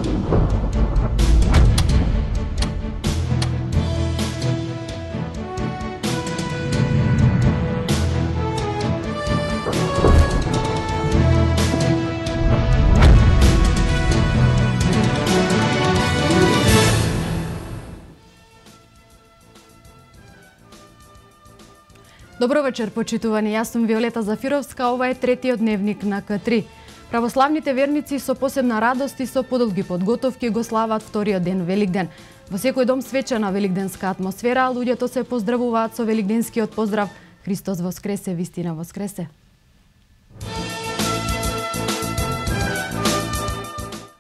Добро вечер, почитувани. Јас сум Виолета Зафировска, ова е третиот дневник на К3. Православните верници со посебна радост и со подолги подготовки го слават вториот ден Великден. Во секој дом свечена великденска атмосфера, луѓето се поздравуваат со великденскиот поздрав Христос воскресе, вистина воскресе.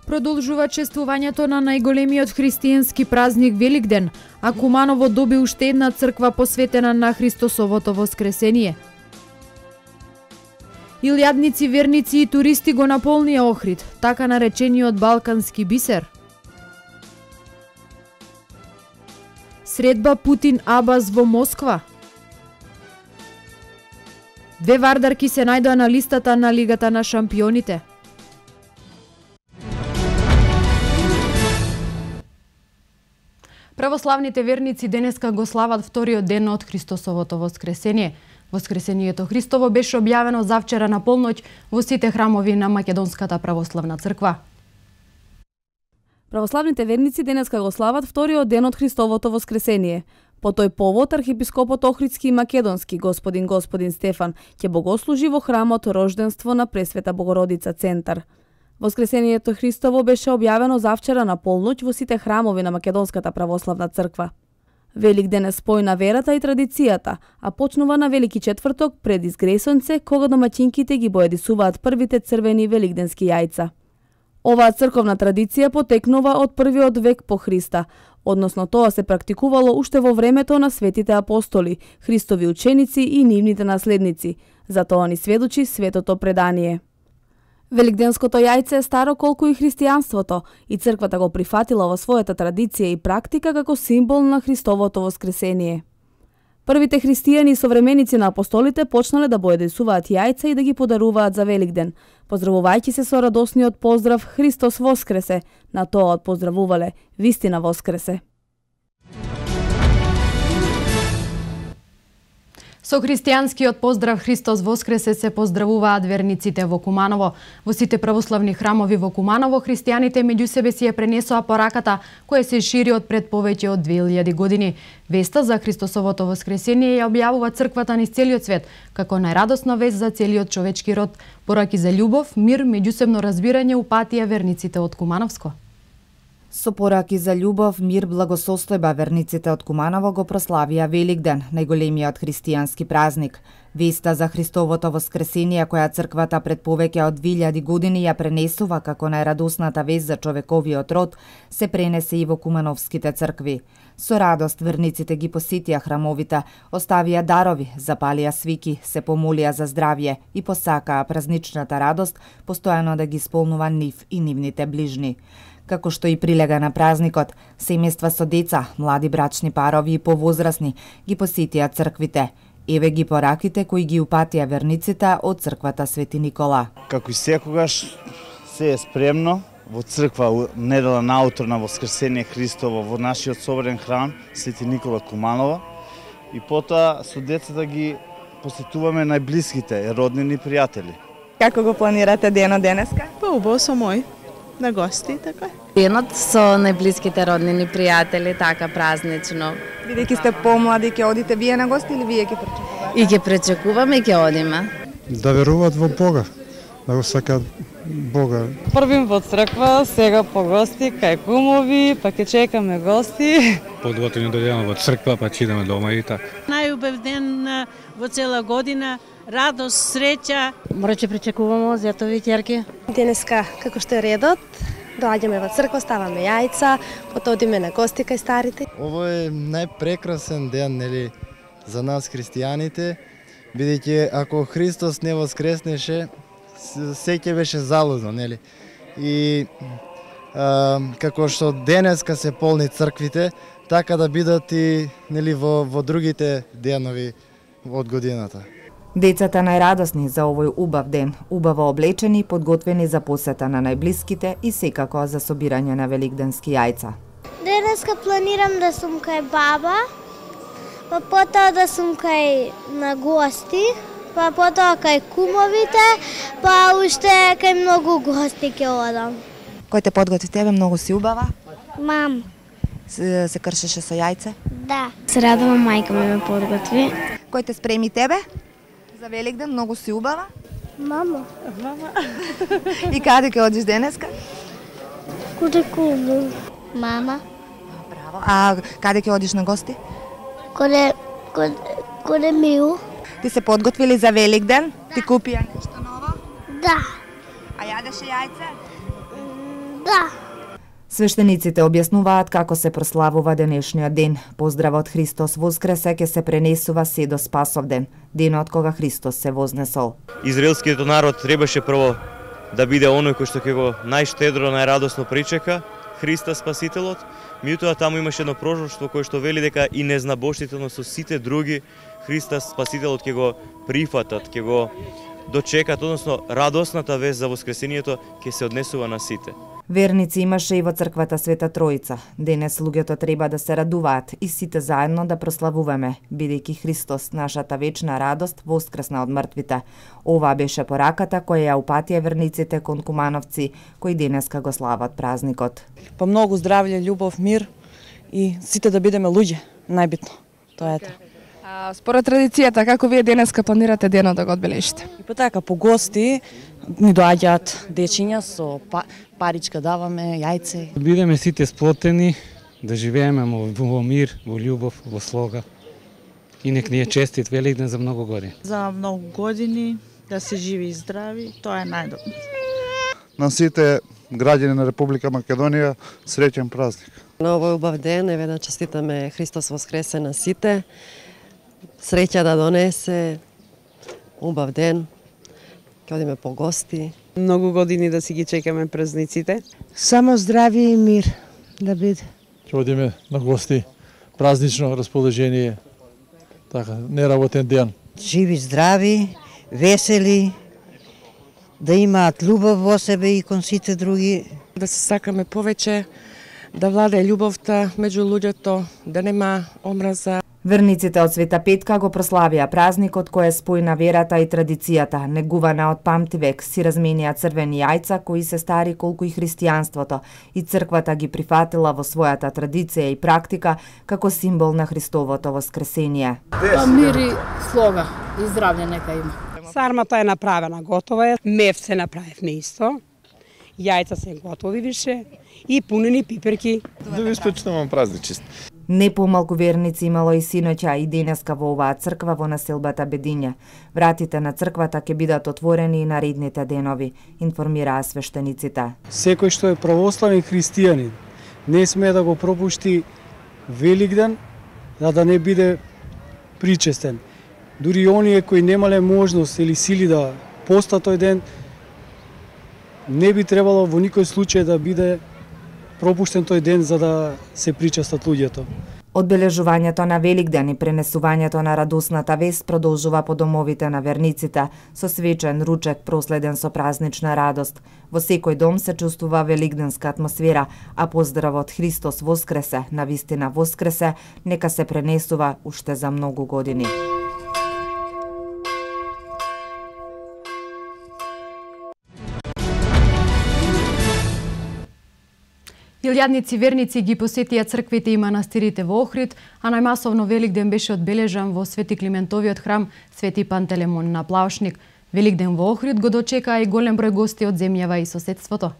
Продолжува чествувањето на најголемиот христијански празник Великден, а Куманово доби уште една црква посветена на Христосовото воскресение. Илјадници верници и туристи го наполнија Охрид, така наречениот Балкански бисер. Средба Путин-Абас во Москва. Две вардарки се најдоа на листата на Лигата на шампионите. Православните верници денеска го слават вториот ден од Христосовото воскресение. Воскресението Христово беше објавено завчера на полноќ во сите храмови на Македонската православна црква. Православните верници денеска го слават вториот ден од Христовото воскресение. По тој повод архиепископот Охридски и Македонски господин Стефан ќе богослужи во храмот Рожденство на Пресвета Богородица центар. Воскресението Христово беше објавено завчера на полноќ во сите храмови на Македонската православна црква. Великден е спој на верата и традицијата, а почнува на Велики четврток пред изгресонце, кога домаќинките ги боедисуваат првите црвени великденски јајца. Оваа црковна традиција потекнува од првиот век по Христа, односно тоа се практикувало уште во времето на светите апостоли, Христови ученици и нивните наследници. За тоа ни сведочи светото предание. Великденското јајце е старо колку и христијанството и црквата го прифатила во својата традиција и практика како символ на Христовото воскресение. Првите христијани и современици на апостолите почнале да боедисуваат јајца и да ги подаруваат за Великден, поздравувајќи се со радосниот поздрав Христос воскресе, на тоа поздравувале вистина воскресе. Со христијанскиот поздрав Христос воскресе се поздравуваат верниците во Куманово. Во сите православни храмови во Куманово христијаните меѓу себе си ја пренесоа пораката која се шири од пред повеќе од 2000 години. Веста за Христосовото воскресение ја објавува црквата низ целиот свет како најрадосна вест за целиот човечки род. Пораки за љубов, мир, меѓусебно разбирање упатија верниците од Кумановско. Со пораки за љубов, мир, благосостојба верниците од Куманово го прославија Великден, најголемиот христијански празник. Веста за Христовото воскресение која црквата пред повеќе од 2000 години ја пренесува како најрадосната вест за човековиот род, се пренесе и во кумановските цркви. Со радост верниците ги посетија храмовите, оставија дарови, запалија свики, се помолија за здравје и посакаа празничната радост постојано да ги исполнува нив и нивните ближни. Како што и прилега на празникот, семејства со деца, млади брачни парови и повозрасни ги посетија црквите. Еве ги пораките кои ги упатија верниците од црквата Свети Никола. Како и секогаш се е спремно во црква недела наутро на Воскресение Христово во нашиот соборен храм Свети Никола Куманово и потоа со децата ги посетуваме најблиските роднини пријатели. Како го планирате денот денеска? Убаво со мој на гости, така. Денот со најблиските роднини пријатели, така празнично. Бидејќи сте помлади, ќе одите вие на гости или вие ќе пречекувате? И ќе пречекуваме и ќе одиме. Да веруваат во Бога, да го сакаат Бога. Првим во црква, сега по гости, кај кумови, па ќе чекаме гости. Подготвени дојдеме во црква, па ќе идеме дома и така. Најубав ден во цела година, радост, среќа. Мора ќе пречекуваме зетови ќерки. Денеска, како што е редот, доаѓаме во црква, ставаме јајца, потоа одиме на гости кај старите. Ово е најпрекрасен ден, нели, за нас христијаните, бидејќи ако Христос не воскреснеше, се ќе беше залудно, нели? И како што денеска се полни црквите, така да бидат и нели во другите денови од годината. Децата најрадосни за овој убав ден, убаво облечени, подготвени за посета на најблиските и секако за собирање на великденски јајца. Денеска планирам да сум кај баба, па потоа да сум кај на гости, па потоа кај кумовите, па уште кај многу гости ќе одам. Кој те подготви тебе, многу си убава? Мам. Се кршеше со јајце? Да. Се радувам, мајка ме подготви. Кој те спреми тебе? За Великден многу си убава? Мама. И каде ќе одиш денеска? Куде куmu. Мама. Браво. А каде ќе одиш на гости? Коде Миу. Ти се подготвили за Великден? Да. Ти купија нешто ново? Да. А јадеше јајце? Да. Свештениците објаснуваат како се прославува денешниот ден. Поздравот Христос воскресе ќе се пренесува се до Спасовден, денот кога Христос се вознесол. Израелскиот народ требаше прво да биде оној кој што ќе го најштедро, најрадосно причека Христа Спасителот, меѓутоа таму имаше едно пророштво кое што вели дека и незнабоштително со сите други Христа Спасителот ќе го прифатат, ќе го дочекат, односно радосната вест за воскресението ќе се однесува на сите. Верници имаше и во црквата Света Троица. Денес луѓето треба да се радуваат и сите заедно да прославуваме, бидејќи Христос, нашата вечна радост, воскресна од мртвите. Ова беше пораката која ја упатија верниците кон кумановци, кои денеска го слават празникот. Па многу здравје, љубов, мир и сите да бидеме луѓе, најбитно. Тоа е тоа. Според традицијата, како вие денеска планирате денот да го одбележите? И па така, по гости ни доаѓаат дечиња со паричка даваме, јајце. Бидеме сите сплотени, да живееме во мир, во љубов, во слога. И нек ни е честит Великден за многу години. За многу години, да се живи и здрави, тоа е најдобро. На сите граѓани на Република Македонија, среќен празник. На овој убав ден, еве да честитаме Христос воскресе на сите. Среќа да донесе, убав ден, ќе одиме по гости. Многу години да си ги чекаме празниците. Само здравје и мир да биде. Ќе одиме на гости, празнично расположение, така, неработен ден. Живи, здрави, весели, да имаат љубов во себе и кон сите други. Да се сакаме повеќе, да владе љубовта меѓу луѓето, да нема омраза. Верниците од Света Петка го прославија празникот кој е спој на верата и традицијата, негувана од памтивек, си разменија црвени јајца кои се стари колку и христијанството, и црквата ги прифатила во својата традиција и практика како символ на Христовото воскресение. Па мир и слога и здравје нека има. Сармата е направена, готова е, мев се направивме исто, јајца се готови више и пунени пиперки. Да ви спочнувам празничест. Не помалку верници имало и синоќа и денеска во оваа црква во населбата Бедиња. Вратите на црквата ќе бидат отворени и наредните денови, информираа свештениците. Секој што е православен христијанин не сме да го пропушти Великден, за да не биде причестен. Дури оние кои немале можност или сили да постат тој ден, не би требало во никој случај да биде пропуштен тој ден за да се причестат луѓето. Одбележувањето на Великден и пренесувањето на радосната вест продолжува по домовите на верниците со свечен ручек проследен со празнична радост. Во секој дом се чувствува великденска атмосфера, а поздравот Христос воскресе, навистина воскресе, нека се пренесува уште за многу години. Илјадници верници ги посетија црквите и манастирите во Охрид, а најмасовно Великден беше одбележан во Свети Климентовиот храм Свети Пантелемон на Плаушник. Великден во Охрид го дочекаа и голем број гости од земјава и соседството.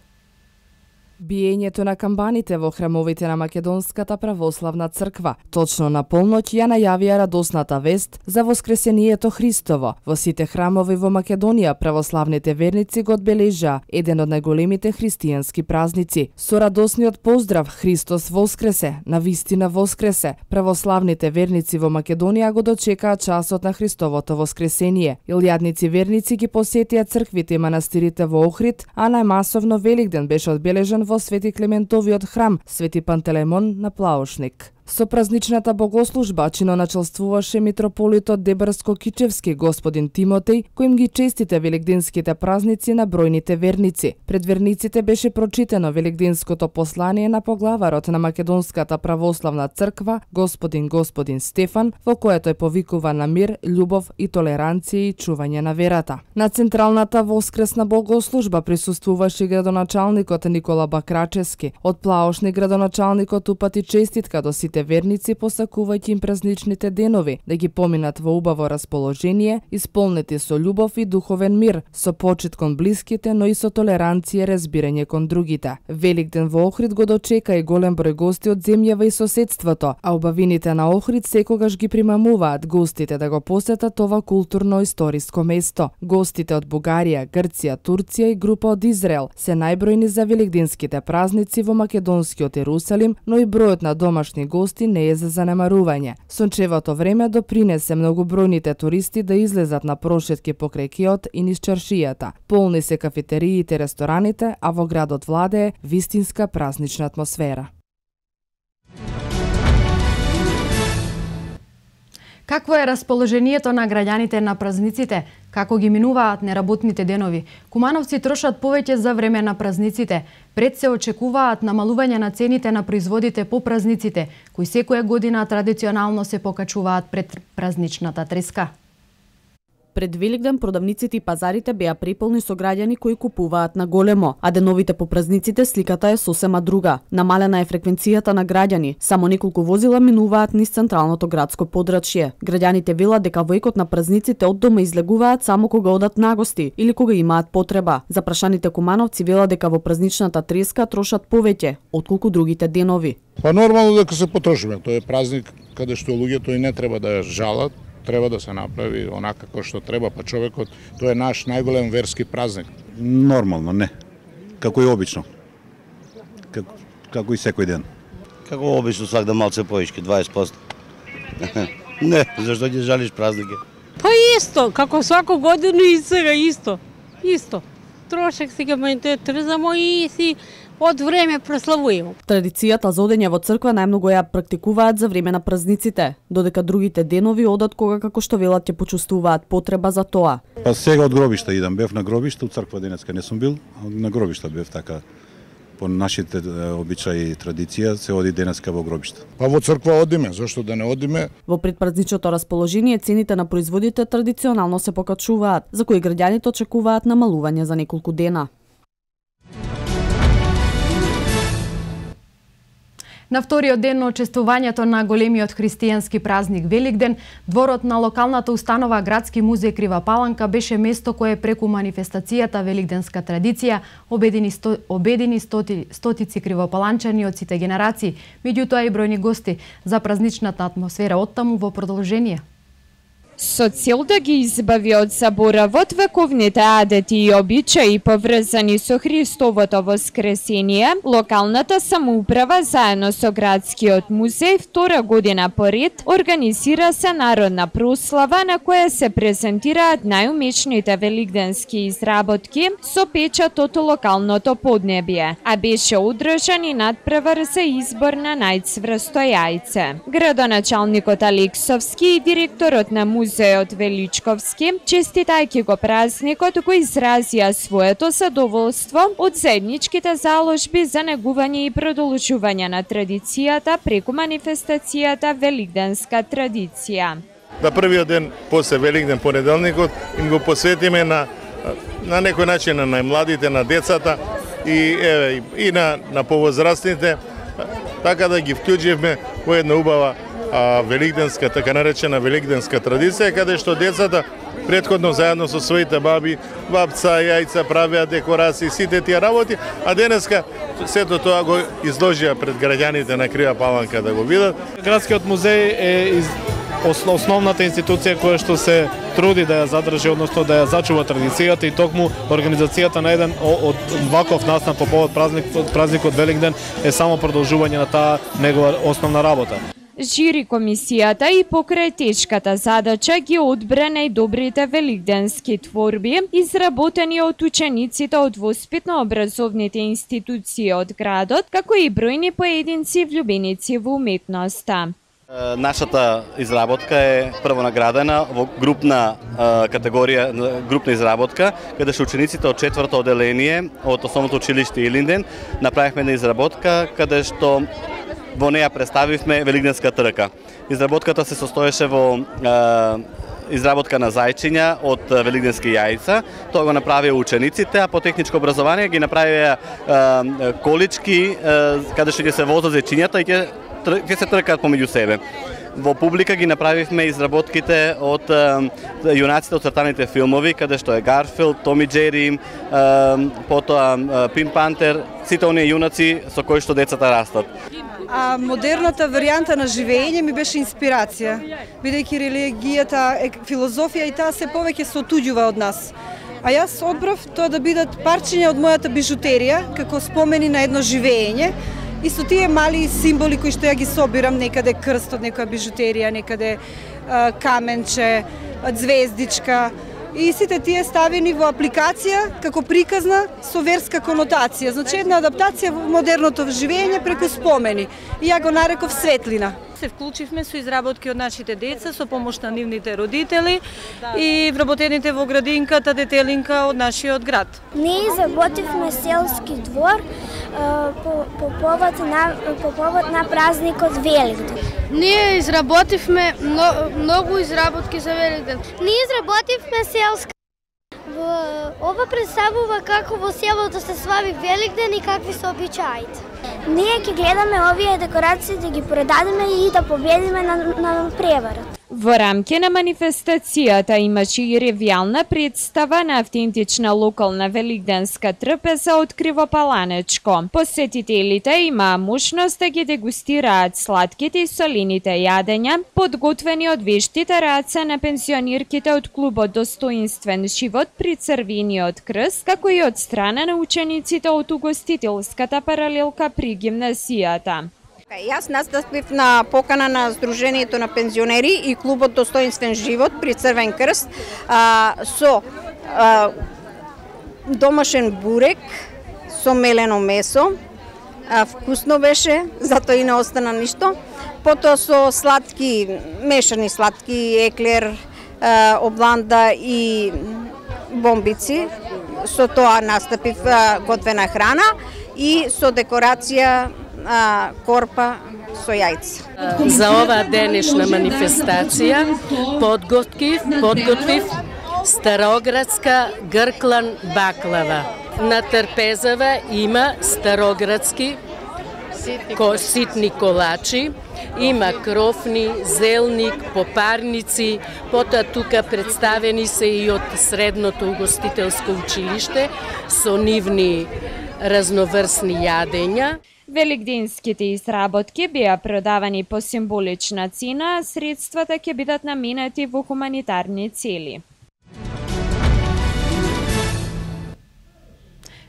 Биењето на камбаните во храмовите на Македонската православна црква точно на полноќ ја најавија радосната вест за воскресението Христово. Во сите храмови во Македонија православните верници го одбележаа еден од најголемите христијански празници. Со радосниот поздрав Христос воскресе, навистина воскресе, православните верници во Македонија го дочекаа часот на Христовото воскресение. Илјадници верници ги посетија црквите и манастирите во Охрид, а најмасовно Великден беше одбележан во Свети Климентовиот храм Свети Пантелемон на Плаушник. Со празничната богослужба чиноначелствуваше митрополитот Дебарско-Кичевски господин Тимотеј, кој им ги честите великденските празници на бројните верници. Пред верниците беше прочитано великденското послание на поглаварот на Македонската православна црква, господин Стефан, во което е повикува на мир, љубов и толеранција и чување на верата. На централната воскресна богослужба присуствуваше градоначалникот Никола Бакрачевски. Од Плаошни градоначалникот упати честитка до сите верници, посакувајќи им празничните денови да ги поминат во убаво расположение, исполнети со љубов и духовен мир, со почит кон блиските, но и со толеранција и разбирање кон другите. Великден во Охрид го дочека и голем број гости од земјава и соседството, а убавините на Охрид секогаш ги примамуваат гостите да го посетат ова културно-историско место. Гостите од Бугарија, Грција, Турција и група од Израел се најбројни за великденските празници во македонскиот Ерусалим, но и бројот на домашни гости не е за занемарување. Сончевото време допринесе многобројните туристи да излезат на прошетки покрај киот и низ чаршијата. Полни се кафетериите и рестораните, а во градот владее вистинска празнична атмосфера. Какво е расположението на граѓаните на празниците? Како ги минуваат неработните денови? Кумановци трошат повеќе за време на празниците. Пред се очекуваат намалување на цените на производите по празниците, кои секоја година традиционално се покачуваат пред празничната треска. Пред Великден продавниците и пазарите беа преполни со граѓани кои купуваат на големо, а деновите по празниците сликата е сосема друга. Намалена е фреквенцијата на граѓани, само неколку возила минуваат низ централното градско подрачје. Граѓаните велат дека во екот на празниците од дома излегуваат само кога одат на гости или кога имаат потреба. Запрашаните кумановци велат дека во празничната треска трошат повеќе отколку другите денови. Па нормално дека се потрошиме, тој е празник каде што луѓето и не треба да ја жалат. Треба да се направи онака како што треба, па човекот, тоа е наш најголем верски празник. Нормално, не. Како и обично. Како и секој ден. Како обично, свак да малце поишки, 20%. Не, зашто ќе жалиш празнike? Па исто, како свако годину и сега исто. Исто. Трошек сега ме трзамо и си од време прославуваме. Традицијата за одење во црква најмногу ја практикуваат за време на празниците, додека другите денови одат кога, како што велат, ќе почувствуваат потреба за тоа. Па сега од гробишта идам, бев на гробишта, у црква денеска не сум бил, на гробишта бев така. По нашите обичаи и традиција се оди денеска во гробишта. Па во црква одиме, зашто да не одиме? Во предпразничното расположение цените на производите традиционално се покачуваат, за кои граѓаните очекуваат намалување за неколку дена. На вториот ден на чествувањето на големиот христијански празник Великден, дворот на локалната установа Градски музеј Крива Паланка беше место кое преку манифестацијата Великденска традиција обедини стотици кривопаланчани од сите генерации, меѓутоа и бројни гости. За празничната атмосфера оттаму во продолжение. Со цел да ги избави од заборавот вековните адети и обичаи поврзани со Христовото воскресение, локалната самоуправа заедно со Градскиот музеј втора година поред организира се народна прослава на која се презентираат најумечните великденски изработки со печат од локалното поднебје, а беше одржан и надпревар за избор на најцврсто јајце. Градоначалникот Алексовски и директорот на музејот Величковски, честитајќи го празникот, го изразија своето задоволство од заедничките заложби за негување и продолжување на традицијата преку манифестацијата Великденска традиција. На првиот ден после Великден понеделникот им го посветиме на некој начин на најмладите, на децата и на повозрастните, така да ги вклучивме во една убава великденска, така наречена великденска традиција, каде што децата претходно заедно со своите баби, бабца, јајца, правеа декорации, сите тие работи, а денеска сето тоа го изложија пред граѓаните на Крива Паланка да го видат. Градскиот музеј е основната институција која што се труди да ја задржи, односно да ја зачува традицијата, и токму организацијата на еден од ваков настан по повод празникот Великден е само продолжување на таа негова основна работа. Жири комисијата и покрај тешката задача ги одбра најдобрите великденски творби, изработени од учениците од воспитно-образовните институции од градот, како и бројни поединци влюбеници во уметноста. Нашата изработка е прво наградена во групна категорија, групна изработка, каде што учениците од 4-то одделение од Основното училиште Илинден направивме една изработка каде што во неја представивме великденска трка. Изработката се состоеше во изработка на зајчиња од великденски јајца. Тоа го направија учениците, а по техничко образование ги направија колички каде што ќе се возат зечињата и ќе се тркаат помеѓу себе. Во публика ги направивме изработките од јунаците од цртаните филмови, каде што е Гарфилд, Том и Џери, потоа Пинк Пантер, сите оние јунаци со кои што децата растат. А модерната варијанта на живење ми беше инспирација, бидејќи религијата е филозофија и таа се повеќе се отуѓува од нас. А јас одбрав тоа да бидат парчиња од мојата бижутерија, како спомени на едно живење, и со тие мали символи кои што ја ги собирам, некаде крст од некоја бижутерија, некаде каменче, звездичка, и сите тие ставени во апликација како приказна со верска конотација. Значи една адаптација во модерното живење преку спомени. И ја го нареков светлина. Се вклучивме со изработки од нашите деца, со помош на нивните родители и вработените во градинката детелинка од нашиот град. Ние изработивме селски двор по повод на празникот Великден. Ние изработивме многу изработки за Великден. Ние изработивме селска. Ова представува како во селото се слави Великден и какви се обичаите. Ние ќе гледаме овие декорации да ги предадеме и да победиме на преварот. Во рамки на манифестацијата имаше и ревијална представа на автентична локална великденска трпеза од Кривопаланечко. Посетителите имаа можност да ги дегустираат сладките и солените јадења, подготвени од вештите раце на пензионирките од клубот Достоинствен живот при Црвениот крст, како и од страна на учениците од угостителската паралелка при гимназијата. Јас настапив на покана на Сдруженијето на пензионери и клубот Достоинствен живот при Црвен крст со домашен бурек со мелено месо. Вкусно беше, затоа и не остана ништо. Потоа со сладки, мешани сладки, еклер, обланда и бомбици. Со тоа настапив готвена храна и со декорација корпа со јајца. За оваа денешна манифестација подготвив староградска грклан баклава. На трпезава има староградски ситни колачи, има крофни, зелник, попарници, потоа тука представени се и од средното угостителско училиште со нивни разноврсни јадења. Великденските изработки беа продавани по символична цена, а средствата ќе бидат наменети во хуманитарни цели.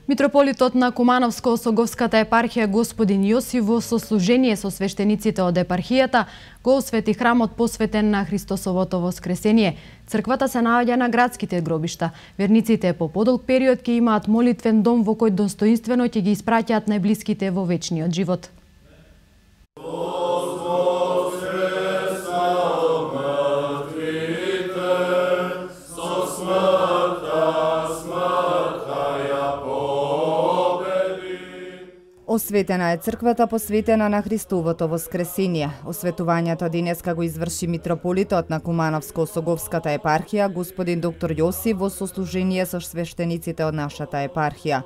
Митрополитот на Кумановско-Осоговската епархија господин Јосиф во сослужение со свештениците од епархијата го освети храмот посветен на Христосовото воскресение. Црквата се наоѓа на градските гробишта. Верниците по подолг период ќе имаат молитвен дом во кој достоинствено ќе ги испраќаат најблиските во вечниот живот. Осветена е црквата посветена на Христовото воскресение. Осветувањето денеска го изврши митрополитот на Кумановско-Осоговската епархија, господин доктор Јосиф, во сослужение со свештениците од нашата епархија.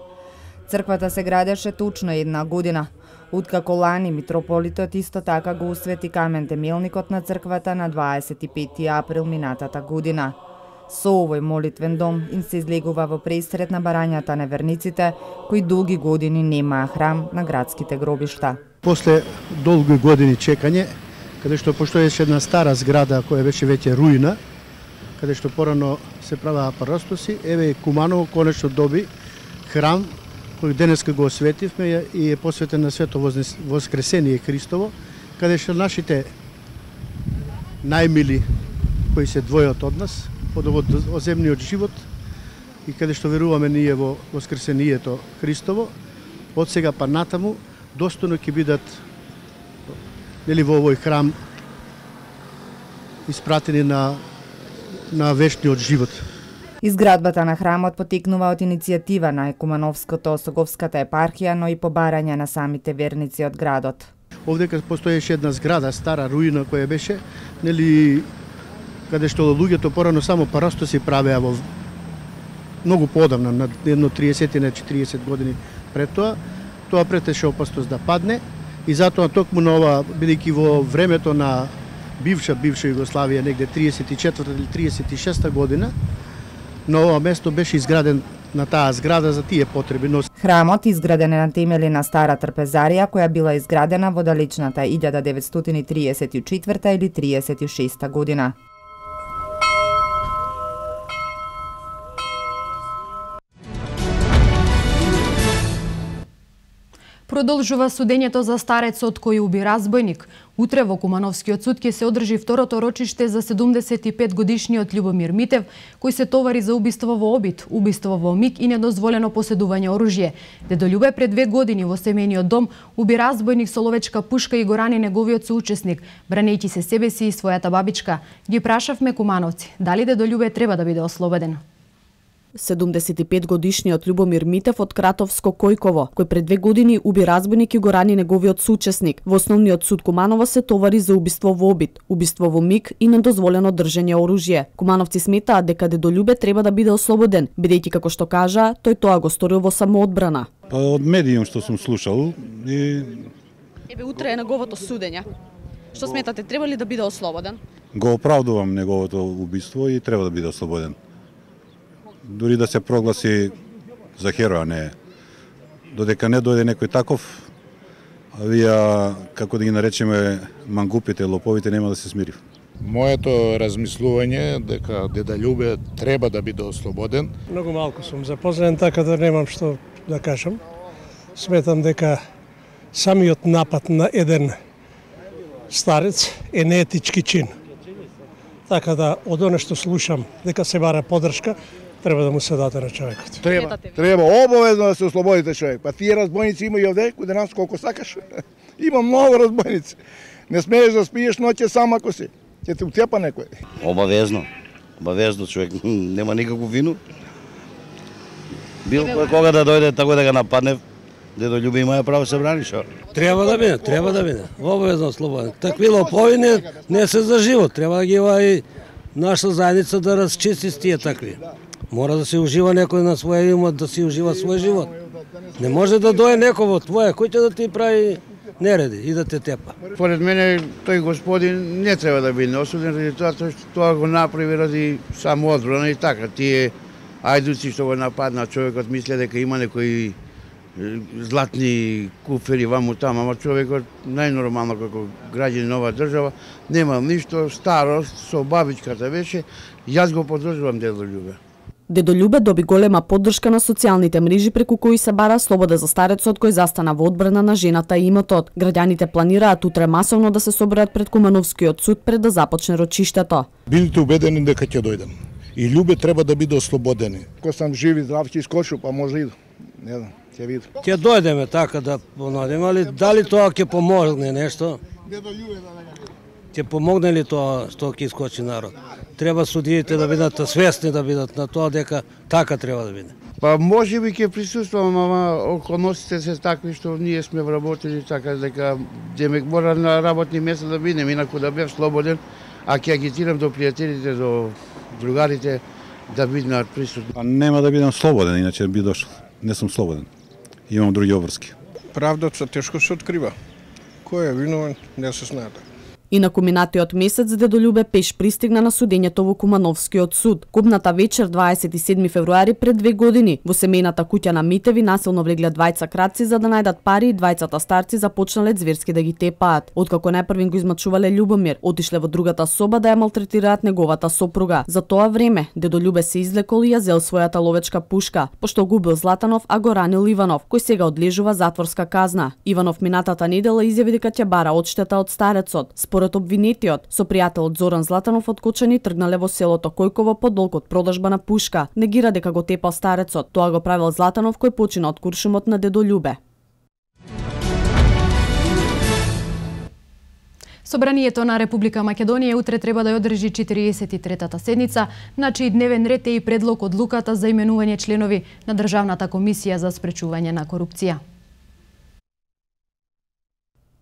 Црквата се градеше точно една година. Откако лани митрополитот исто така го освети камен темелникот на црквата на 25 април минатата година. Со овој молитвен дом им се излегува во пресред на барањата на верниците, кои долги години немаа храм на градските гробишта. После долги години чекање, каде што постоеше една стара зграда која беше веќе руина, каде што порано се правеа парастоси, еве Куманово конечно доби храм кој денеска го осветивме и е посветен на Свето Воскресение Христово, каде што нашите најмили кои се двојат од нас, од овој оземниот живот и каде што веруваме ние во воскресението Христово, од сега па натаму достојно ќе бидат нели во овој храм испратени на вечниот живот. Изградбата на храмот потекнува од иницијатива на Екумановското-Осоговската епархија, но и по барање на самите верници од градот. Овдека постоеше една зграда, стара руина која беше, нели каде што луѓето порано само парастоси правеа во многу подавна, на едно 30 на 40 години пред тоа претеше опасност да падне и затоа токму на ова, бидејќи во времето на бивша Југославија, негде 34 или 36 година, на ова место беше изграден на таа зграда за тие потреби. Храмот изграден е на темели на стара трпезарија која била изградена во далечната 1934 или 36 година. Продолжува судењето за старецот кој уби разбойник. Утре во Кумановскиот суд ќе се одржи второто рочиште за 75-годишниот Љубомир Митев, кој се товари за убиство во обид, убиство во миг и недозволено поседување оружје. Дедо Љубе пред 2 години во семејниот дом уби разбойник со ловечка пушка и го рани неговиот соучесник, бранејќи се себе си и својата бабичка. Ги прашавме кумановци дали дедо Љубе треба да биде ослободен. 75-годишниот Љубомир Митев од Кратовско Којково, кој пред 2 години уби разбойник и го рани неговиот соучесник. Во Основниот суд Куманово се товари за убиство во обид, убиство во миг и недозволено држење оружје. Кумановци сметаат дека дедо Љубе треба да биде ослободен, бидејќи како што кажа, тој тоа го сторил во самоодбрана. Па од медиум што сум слушал и утре е неговото судење. Што сметате, треба ли да биде ослободен? Го оправдувам неговото убиство и треба да биде ослободен. Дури да се прогласи за хероа, не. Додека не дојде некој таков, вие, како да ги наречеме, мангупите, лоповите, нема да се смири. Моето размислување дека деда Љубе треба да биде ослободен. Многу малку сум запознат, така да немам што да кажам. Сметам дека самиот напад на еден старец е неетички чин. Така да, од оно што слушам дека се бара поддршка, треба да му се даде на човекот. Треба обавезно да се ослободите човек. Па тие разбойници има и овде, каде нас колку сакаш. Има многу разбойници. Не смееш да спиеш ноќе сам ако си. Ќе те утепа некој. Обавезно. Обавезно човек нема никакво вину. Било кога да дојде тако да го нападне, дедо Љубе има право се брани, шо? Треба да биде. Обавезно ослободен. Такви лопови не се за живот. Треба да ги и наша заедница да разчисти с тие такви. Мора да се ужива некој на своја имот, да си ужива свој живот. Не може да дојде некој во твоја куќа да ти прави нереди и да те тепа. Поред мене тој господин не треба да биде осуден заради тоа што тоа го направи ради самоодбрана и така. Тие ајдуци што го нападна човекот мисле дека има некои златни куфери ваму таму, ама човекот најнормално како граѓанин на оваа држава нема ништо, старост со бабичката беше, јас го поддржувам дедо Љубе. Дедо Љубе доби голема поддршка на социјалните мрежи преку кои се бара слобода за старецот кој застана во одбрана на жената и имотот. Граѓаните планираат утре масовно да се соберат пред Кумановскиот суд пред да започне рочиштето. Бидете убедени дека ќе дојдам. И Љубе треба да биде ослободени. Кога сам жив и здрав ќе искочу, па може иду. Не знам, ќе видам. Ќе дојдеме така да понадиме, али дали тоа ќе помогне нешто? Ќе помогне ли тоа што ќе искочи народ? Треба судиите да бидат свесни да бидат на тоа дека така треба да биде. Па може би ќе присуствувам, ама околностите се такви што ние сме вработили така дека демек мора на работни места да бидем, инаку да бев слободен, а ќе агитирам до пријателите, до другарите да бидат присутни. А нема да бидам слободен, иначе би дошол. Не сум слободен. Имам други обврски. Правдата тешко се открива. Кој е виновен, не се знае. Инаку минатиот месец дедо Љубе Пеш пристигна на судењето во Кумановскиот суд. Купната вечер 27 февруари пред 2 години во семејната куќа на Митеви насилно влегле двајца крадци за да најдат пари и двајцата старци започнале зверски да ги тепаат. Откако најпрвин го измачувале Љубомир, отишле во другата соба да ја малтретираат неговата сопруга. За тоа време дедо Љубе се излекол и ја зел својата ловечка пушка, пошто губил Златанов, а го ранил Иванов, кој сега одлежува затворска казна. Иванов минатата недела изјави дека ќе бара одштета од старецот. Според обвинетиот, со пријателот Зоран Златанов откочени тргнале во селото Којково по долг од продажба на пушка. Негира дека го тепал старецот. Тоа го правил Златанов кој почина од куршумот на дедо Љубе. Собранието на Република Македонија утре треба да ја одржи 43-та седница, на чиј дневен ред е и предлог одлуката за именување членови на Државната комисија за спречување на корупција.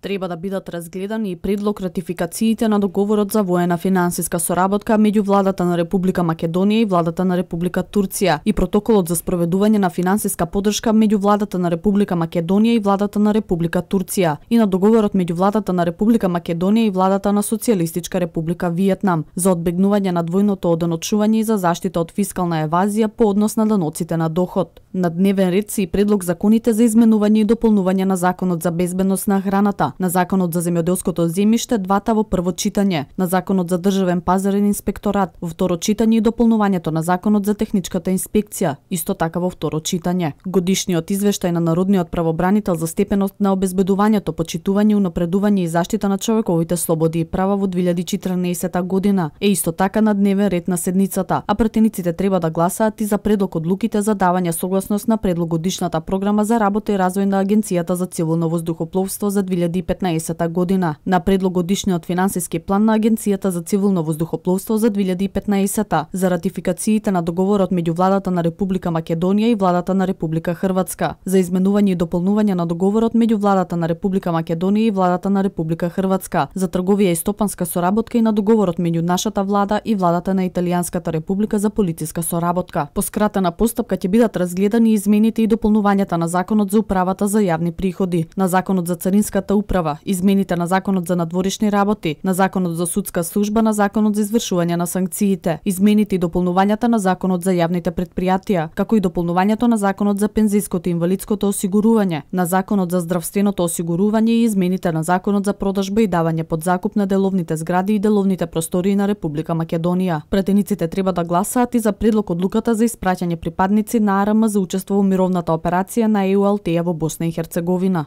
Треба да бидат разгледани и предлог ратификациите на договорот за воена финансиска соработка меѓу владата на Република Македонија и владата на Република Турција и протоколот за спроведување на финансиска поддршка меѓу владата на Република Македонија и владата на Република Турција и на договорот меѓу владата на Република Македонија и владата на Социјалистичка Република Виетнам за одбегнување на двојното оденочување и за заштита од фискална евазија по однос на даноците на доход. На дневен ред се и предлог законите за изменување и дополнување на Законот за безбедност на храната, на Законот за земјоделското земјиште, двата во прво читање, на Законот за државен пазарен инспекторат во второ читање и дополнувањето на Законот за техничката инспекција, исто така во второ читање. Годишниот извештај на Народниот правобранител за степеност на обезбедувањето, почитување, унапредување и заштита на човековите слободи и права во 2014 година е исто така на дневен ред на седницата, а пратениците треба да гласаат и за предлог одлуките за давање согласност на предлогодишната програма за работа и развој на Агенцијата за цивилно воздухопловство за 2015 година, на предлогодишниот финансиски план на Агенцијата за цивилно воздухопловство за 2015, за ратификациите на договорот меѓу владата на Република Македонија и владата на Република Хрватска, за изменување и дополнување на договорот меѓу владата на Република Македонија и владата на Република Хрватска, за трговија и стопанска соработка и на договорот меѓу нашата влада и владата на Италијанската република за полициска соработка. По скратена постапка ќе бидат разгледани измените и дополнувањата на Законот за управата за јавни приходи, на Законот за царинската управа, измените на Законот за надворешни работи, на Законот за судска служба, на Законот за извршување на санкциите, измените и дополнувањата на Законот за јавните предпријатија, како и дополнувањето на Законот за пензиското и инвалидското осигурување, на Законот за здравственото осигурување и измените на Законот за продажба и давање под закуп на деловните згради и деловните простории на Република Македонија. Пратениците треба да гласаат и за предлог одлуката за испраќање припадници на АРМ за учество во мировната операција на ЕУ-Алтеја во Босна и Херцеговина.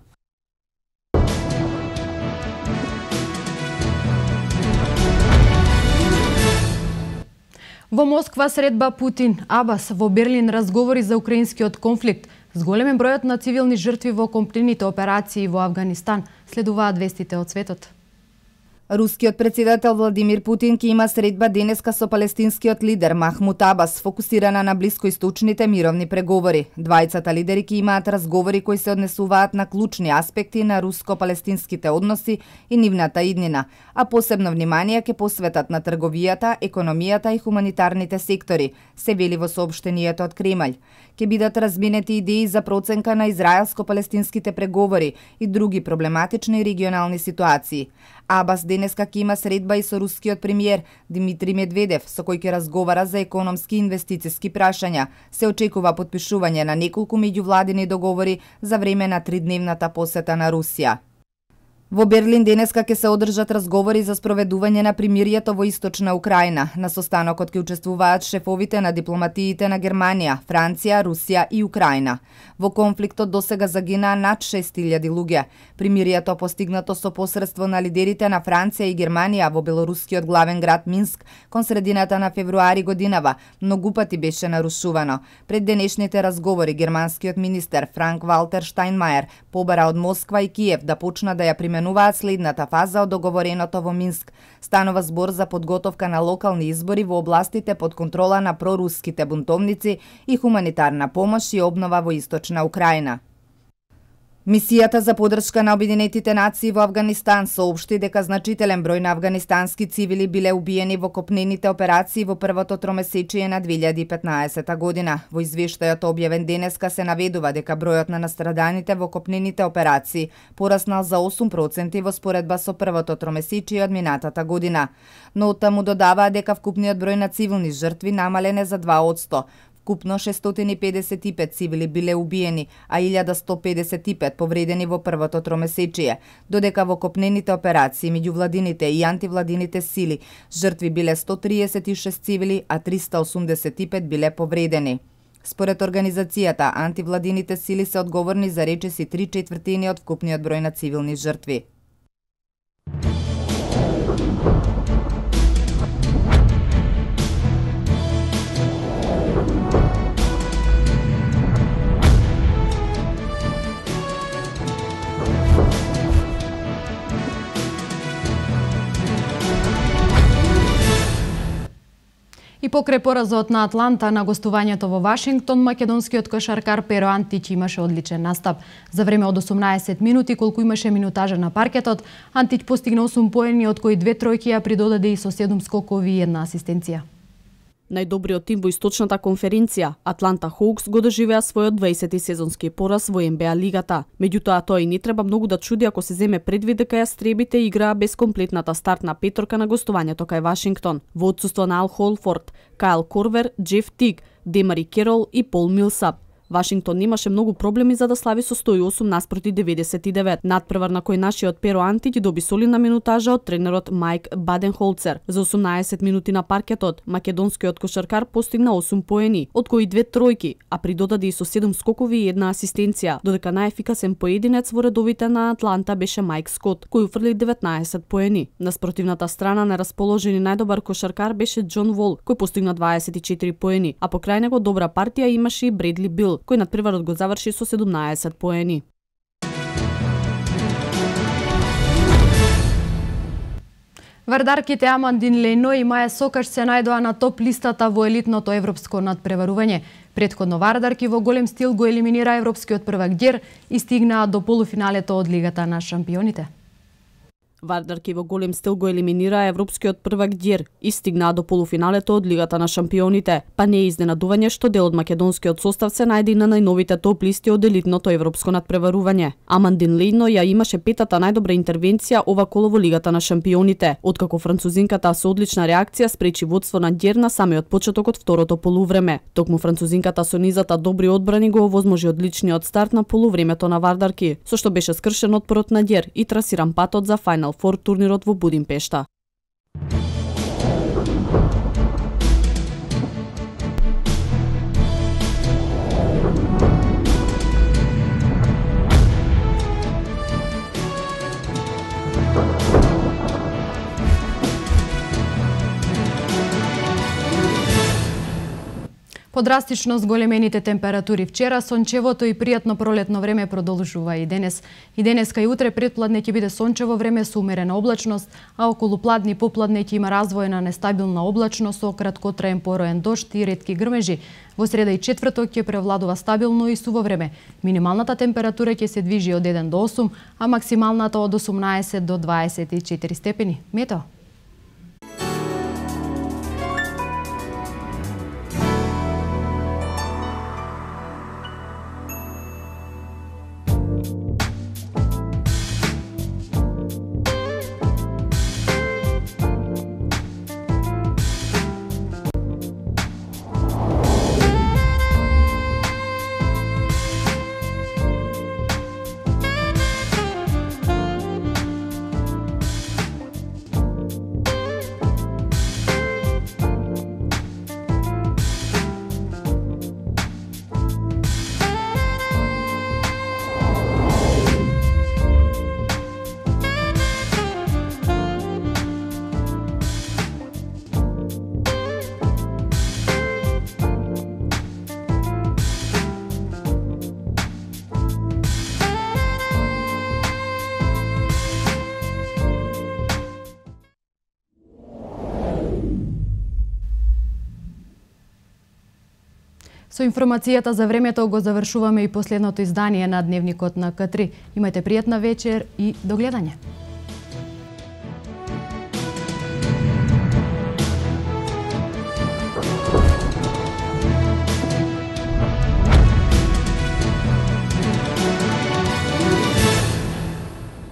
Во Москва средба Путин, Абас, во Берлин разговори за украинскиот конфликт. Зголемен бројот на цивилни жртви во конфликтните операции во Авганистан, следуваат вестите од светот. Рускиот председател Владимир Путин ќе има средба денеска со палестинскиот лидер Махмуд Абас, фокусирана на блискоисточните мировни преговори. Двајцата лидери ќе имаат разговори кои се однесуваат на клучни аспекти на руско-палестинските односи и нивната иднина, а посебно внимание ќе посветат на трговијата, економијата и хуманитарните сектори, се вели во соопштението од Кремљ. Ќе бидат разменети идеи за проценка на израелско-палестинските преговори и други проблематични регионални ситуации. Абас денеска ќе има средба и со рускиот премиер Димитри Медведев, со кој ќе разговара за економски и инвестициски прашања. Се очекува потпишување на неколку меѓувладини договори за време на 3-дневната посета на Русија. Во Берлин денеска ќе се одржат разговори за спроведување на примирието во Источна Украина. На состанокот ќе учествуваат шефовите на дипломатиите на Германија, Франција, Русија и Украина. Во конфликтот досега загинаа над 6000 луѓе. Примирието постигнато со посредство на лидерите на Франција и Германија во белорускиот главен град Минск кон средината на февруари годинава многу пати беше нарушувано. Пред денешните разговори германскиот министер Франк Валтер Штајнмајер побара од Москва и Киев да почнат да ја применуваат следната фаза од договореното во Минск. Станува збор за подготовка на локални избори во областите под контрола на проруските бунтовници и хуманитарна помош и обнова во Источна Украина. Мисијата за поддршка на Обединетите нации во Авганистан соопшти дека значителен број на авганистански цивили биле убиени во копнените операции во првото тромесечие на 2015 година. Во извештајот објавен денеска се наведува дека бројот на настраданите во копнените операции пораснал за 8% во споредба со првото тромесечие од минатата година. Но оттаму додаваа дека вкупниот број на цивилни жртви намалене за 2%. Вкупно 655 цивили биле убиени, а 1155 повредени во првото тромесечие, додека во копнените операции меѓу владините и антивладините сили жртви биле 136 цивили, а 385 биле повредени. Според организацијата, антивладините сили се одговорни за речиси 3/4 од вкупниот број на цивилни жртви. И покрај поразот на Атланта на гостувањето во Вашингтон, македонскиот кошаркар Перо Антич имаше одличен настап. За време од 18 минути, колку имаше минутажа на паркетот, Антич постигна 8 поени, од кои 2 тројки ја придодаде и со 7 скокови и 1 асистенција. Најдобриот тим во источната конференција, Атланта Хоукс, го доживеа својот 20-ти сезонски пораз во НБА лигата. Меѓутоа, тоа и не треба многу да чуди ако се земе предвид дека јастребите играа без комплетната стартна петорка на гостувањето кај Вашингтон, во отсуство на Ал Холфорд, Кайл Корвер, Джеф Тиг, Демари Керол и Пол Милсап. Вашингтон немаше многу проблеми за да слави со 108 наспроти 99. Надпревар на кој нашиот Перо Антич доби солидна минутажа од тренерот Мајк Баденхолцер. За 18 минути на паркетот, македонскиот кошаркар постигна 8 поени, од кои 2 тројки, а придодаде и со 7 скокови и 1 асистенција, додека најефикасен поединец во редовите на Атланта беше Майк Скот, кој уфрли 19 поени. На спротивната страна нерасположени најдобар кошаркар беше Џон Вол, кој постигна 24 поени, а покрај него добра партија имаше и Бредли Бил, кој надпреварот го заврши со 17 поени. Вардарките Амандин Лено и Маја Сокаш се најдоа на топ листата во елитното европско надпреварување. Претходно Вардарки во голем стил го елиминира европскиот првак Ѓер и стигнаа до полуфиналето од Лигата на шампионите. Вардарки во голем стил го елиминира европскиот првак Ѓер и стигнаа до полуфиналето од Лигата на шампионите. Па не е изненадување што дел од македонскиот состав се најде на најновите топ листи од елитното европско надпреварување. Амандин Лейно ја имаше петата најдобра интервенција ова коло во Лигата на шампионите, откако французинката со одлична реакција спречи водство на Ѓер на самиот почеток од второто полувреме. Токму французинката со низата добри одбрани го овозможи одличниот старт на полувремето на Вардарки, со што беше скршен отпорот на Ѓер и трасиран патот за Final Four турнирот во Будимпешта. По драстично зголемените температури вчера, сончевото и пријатно пролетно време продолжува и денес. И денеска и утре предпладне ќе биде сончево време со умерена облачност, а околу пладни и попладне ќе има развоена нестабилна облачност со краткотраен пороен дожд и ретки грмежи. Во среда и четврток ќе превладува стабилно и суво време. Минималната температура ќе се движи од 1 до 8, а максималната од 18 до 24 степени. Метео. Со информацијата за времето го завршуваме и последното издание на Дневникот на К3. Имајте пријатна вечер и до гледање.